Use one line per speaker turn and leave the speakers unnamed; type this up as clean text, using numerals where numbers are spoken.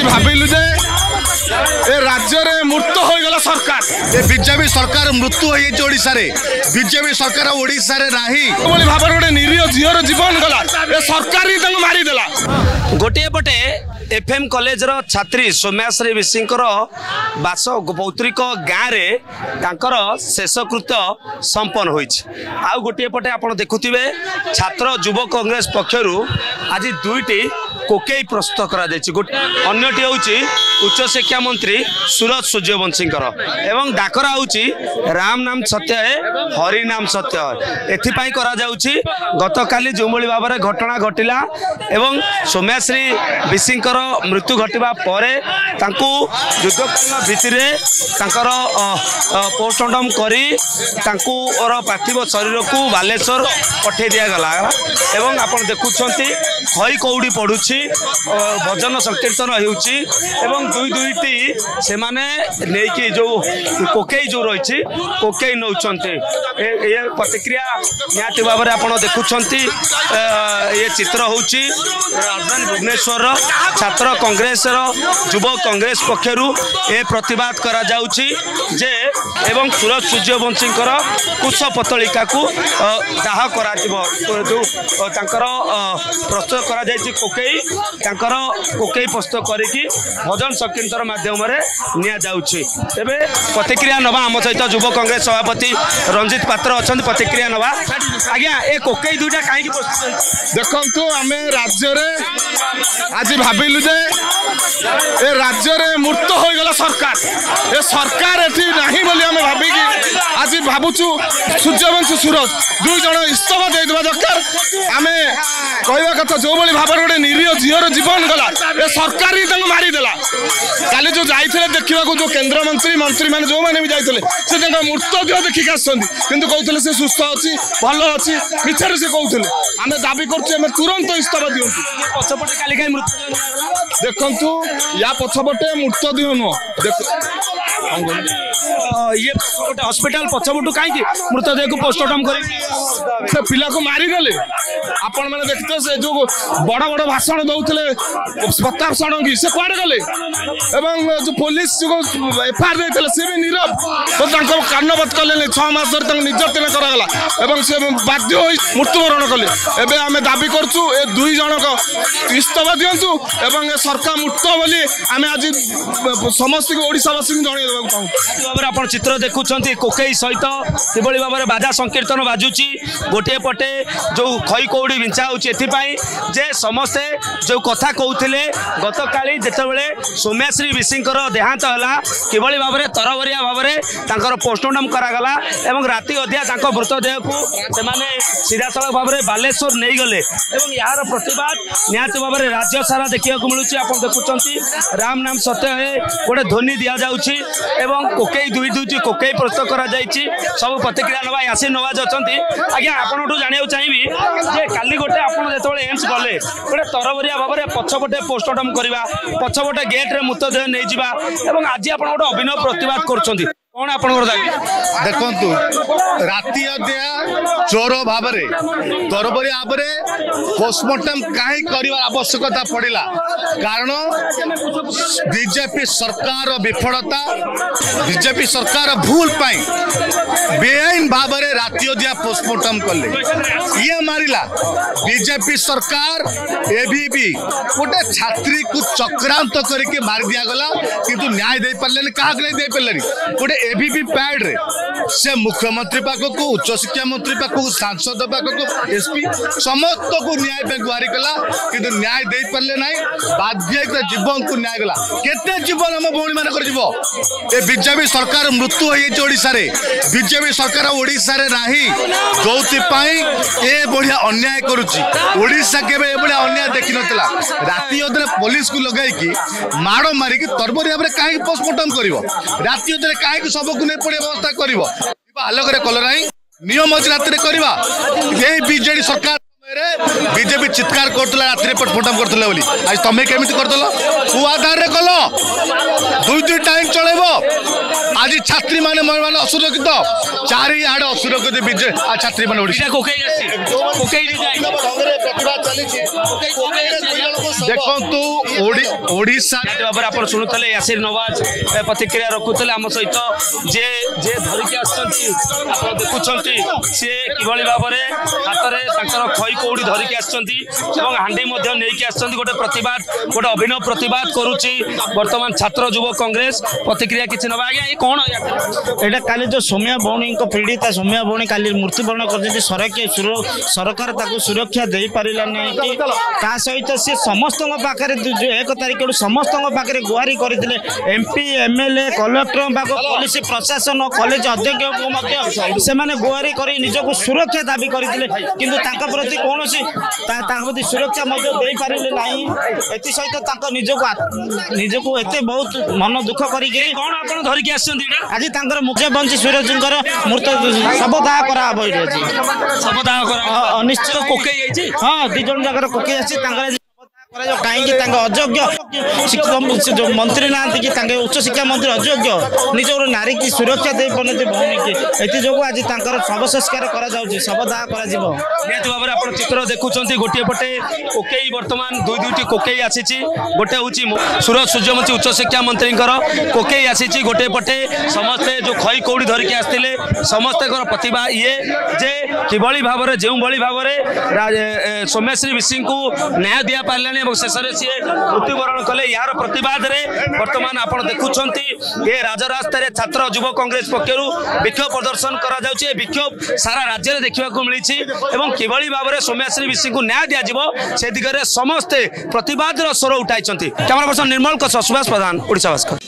भाविलु जे ए राज्य रे मृत्यु हो गला सरकार
ए बीजेपी सरकार मृत्यु हो जाए ओडिशा रे बीजेपी सरकार ओडिशा रे नाही
बोली भाबर गोटे निरीह झीर जीवन गला ए सरकार ही तंग मारी देला।
गोटे पटे एफएम कॉलेज रो छात्री सौम्याश्री विसिंकर बास पौत्रिक गाँव रे तांकर शेषकृत्य संपन्न होइछ। आउ गोटे पटे आपण देखुथिबे छात्र युव कांग्रेस पक्षरु आज दुईटी कोकेई प्रस्तुत करा जायछि। अन्यटी होउछि उच्च शिक्षा मंत्री सूरज सूर्यवंशीकर एवं डाकरा होउछि राम नाम सत्य है हरि नाम सत्य है। एथिपाई करा जाउछि गतकाली जोमळी भाबरे घटना घटिला एवं सौम्याश्री विसिंकर मृत्यु घटिबा परे तांकू युद्धकालीन भित्तिरे तांकर पोस्टमार्टम करी तांकू और पार्थिव शरीर को बालेश्वर पठे दिया गला एवं आपण देखुछंती खई कौड़ी पडुछि भजन संकीर्तन हेउछि एवं दुईटी से माने नेकी जो कोकेई जो रही कोकेई नौचंती ये प्रतिक्रिया निहाती भाव में आपण देखुछंती ये चित्र होउछि राजधानी भुवनेश्वर छात्र कांग्रेस युव कांग्रेस पक्षरु ए प्रतिवाद करा जाउछि जे एवं सूरज सूर्यवंशीकर कुश पतलिका को दाह करा जिवो जो तांकर प्रस्तुत करा जायछि कोकेई तांकर कोकेई प्रस्तुत करिकि भजन संकीर्तन माध्यम रे निया जाउछि। तेबे प्रतिक्रिया नवा आम सहित युव कांग्रेस सभापति रंजित पात्र अच्छा प्रतिक्रिया नवा आज्ञा ए कोकेई दुईटा कहीं
देखु आम राज्य रे आज भाविलु जे ए राज्य रे मृत्यु हो गला सरकार ए सरकार एठी नाही बोली आम भाबिकी आज भाबुचु सूर्यवंशी सूरज दुई जन इस्तफा दे देबा दरकार। आम कहवा कथा जो बोली भाबर गोटे निरीह झीर जीवन गला ए सरकार ही तंग मारी देला। काली जो जाइथिले देखिबा को जो केंद्र मंत्री मंत्री माने जो माने भी जाइथिले से तंग मृत्यु देह देखि आछंती किंतु कहउथिले से सुस्थ अछि भलो अछि मिछरे से कहउथिले आमे दाबी करछु आमे तुरंत इस्तफा दियंतु।
पछपटे काली काई मृत्यु
देखंतु या पछपटे मृत्यु देह न
ये हॉस्पिटल पछपटू कहीं मृतदेह को पोस्टमार्टम कर
पिला को मारिदेले आपण मैंने देखते से जो बड़ बड़ भाषण दौले प्रताप षडंगी से कुआड़े गले एवं जो पुलिस जो एफआईआर देते से भी नीरव तो कर्णवत कले 6 मास धरी निर्यातना करागला एवं से बाध्य हो मृत्युवरण कले। एबे आमे दाबी करछु ए दुई जनक इस्तफा दियंतु एवं सरकार मुक्त बोली आमे आज समस्त ओडिशावासी जणै देबा चाहू।
आपण चित्र देखुछंती कोकेई सहित किबळी भाबरे बाजा संकीर्तन बाजुची गोटे पटे जो खई कौड़ी विंचा होची एथिपाई जे समस्ते जो कथा कहउथिले गतकाली जेतेबेले सौम्याश्री विसिंकर देहांत हला किबळी भाबरे तरवरिया भाबरे तांकर पोस्टमार्टम करा गला एवं राति अधिया तांको मृतदेह को से माने सीधासळख भाबरे बालेश्वर नै गले एवं यार प्रतिवाद निहाती भाबरे राज्य सारा देखिया को मिलुची। आपण देखुछंती राम नाम सत्य है गोटे ध्वनि दिया जाउची एवं कोकेई दुईटी कोकेई प्रस्तुत करा जायछि। सब प्रतिक्रिया नवा यासिन नवाज अछंती आज्ञा आपनठू जानियो चाहिबी जे काली गोटे आपण जेतबेले एम्स गले गोटे तरवरिया भाबरे पछपटे पोस्टमार्टम करबा पछपटे गेट रे मृतदेह नै जिबा एवं आज आपण गोटे अभिनव प्रतिवाद करछंती कौन आपनकर दाबी
देखंतु राति अध्या चोर भाबरे तरबरिया भाबरे पोस्टमार्टम काहे करिवा आवश्यकता पड़िला कारण बीजेपी सरकार विफलता बीजेपी सरकार भूल पाई बेआईन भाबरे राति अध्या पोस्टमार्टम कले ये मारिला बीजेपी सरकार एबीबी गोटे छात्री को चक्रांत करके मार दिया गला किंतु न्याय दे परलेनी काहा नहीं दे परलेनी गोटे एबीपी पैड रे से मुख्यमंत्री पाखक उच्च शिक्षा मंत्री पाखक सांसद पाखक एसपी समस्त को न्याय पे गुहारी कला किंतु न्याय दे परले नाही बाध्य जीवन को न्याय गला केते जीवन हम भौणी मान कर जीवो ए बीजेपी सरकार मृत्यु हो जाय ओडिसा रे बीजेपी सरकार ओडिसा रे नाही जोति पाई ए बढ़िया अन्याय करूची ओडिसा केबे ए बढ़िया अन्याय देखि नतला राति अदरे पुलिस को लगाई कि मारो मारी कि तरबरिया रे काहे पोस्टमार्टम करिवो राति अदरे काहे सबको नहीं पड़े व्यवस्था करिवो आलोक कल ना नियम अच्छी राति करवा यही बीजेडी सरकार बीजेपी चित्कार करतला राति पोस्टमार्टम करतले बोली आज तमे केमिति करतलो कु आधार रे कलो दुई टाइम चलेबो आज छात्री माने मन असुरक्षित चारिआडे असुरक्षित विजय छात्री मान देखु ओडिशा
भाव आप शुणुले यासिर नवाज प्रतिक्रिया रखुले आम सहित जे जे धरिकी आप देखुं सी कि भाव में हाथ में खई कौड़ी धरिकी आंडी गोटे प्रतिवाद गोटे अभिनव प्रतिवाद करुच्ची वर्तमान छात्र युव कांग्रेस प्रतिक्रिया किसी ना आज्ञा ये कौन
यहाँ काली जो सौम्या भौणी पीड़िता सौम्या भौणी काली मृत्युवरण कर सरकार सुरक्षा दे पारा नहीं कि ता सहित सी समस्त पाखे 1 तारिख समस्त पाखे गुहारी करते एमपी एमएलए कलेक्टर पुलिस प्रशासन कॉलेज अध्यक्ष से गुहारी कर निजक सुरक्षा दाबी करते किंतु प्रति कौन प्रति सुरक्षा दे पारे ना सहित निजक एत बहुत मन दुख कर
धरिकी
आज मुख्य बंशी सूरज मूर्त शवदाह कराब
निश्चित कोकई
हाँ 2 जन जगह कोकई आसी कहीं अयोग्य मंत्री ना कि उच्च शिक्षा मंत्री अयोग्य निज नारी की सुरक्षा दे पारती भौणी की एथि आज शव संस्कार शवदाह
भाव में आप चित्र देखुं गोटे पटे कोकई बर्तमान 2-2टी कोकई आसी गोटे हूँ सूरज सूर्यवंशी उच्च शिक्षा मंत्री कोकई आसी गोटे पटे समस्ते जो खई कौड़ी धरिकी आसते समस्त प्रतिभा ये जे किभली भाव में जो भाव में सौम्याश्री विशी को न्याय दि पारे शेष सी मृत्युवरण कले यार प्रतिवाद में बर्तमान आप देखुं ये राजरास्ता छात्र युव कांग्रेस पक्षर विक्षोभ प्रदर्शन कर विक्षोभ सारा राज्य में देखा मिली किभली भाव में सौम्याश्री विशी को न्याय दिज्व से दिगरे समस्ते प्रतिवाद स्वर उठाई कैमरा पर्सन निर्मल सुभाष प्रधान ओडिशा भास्कर।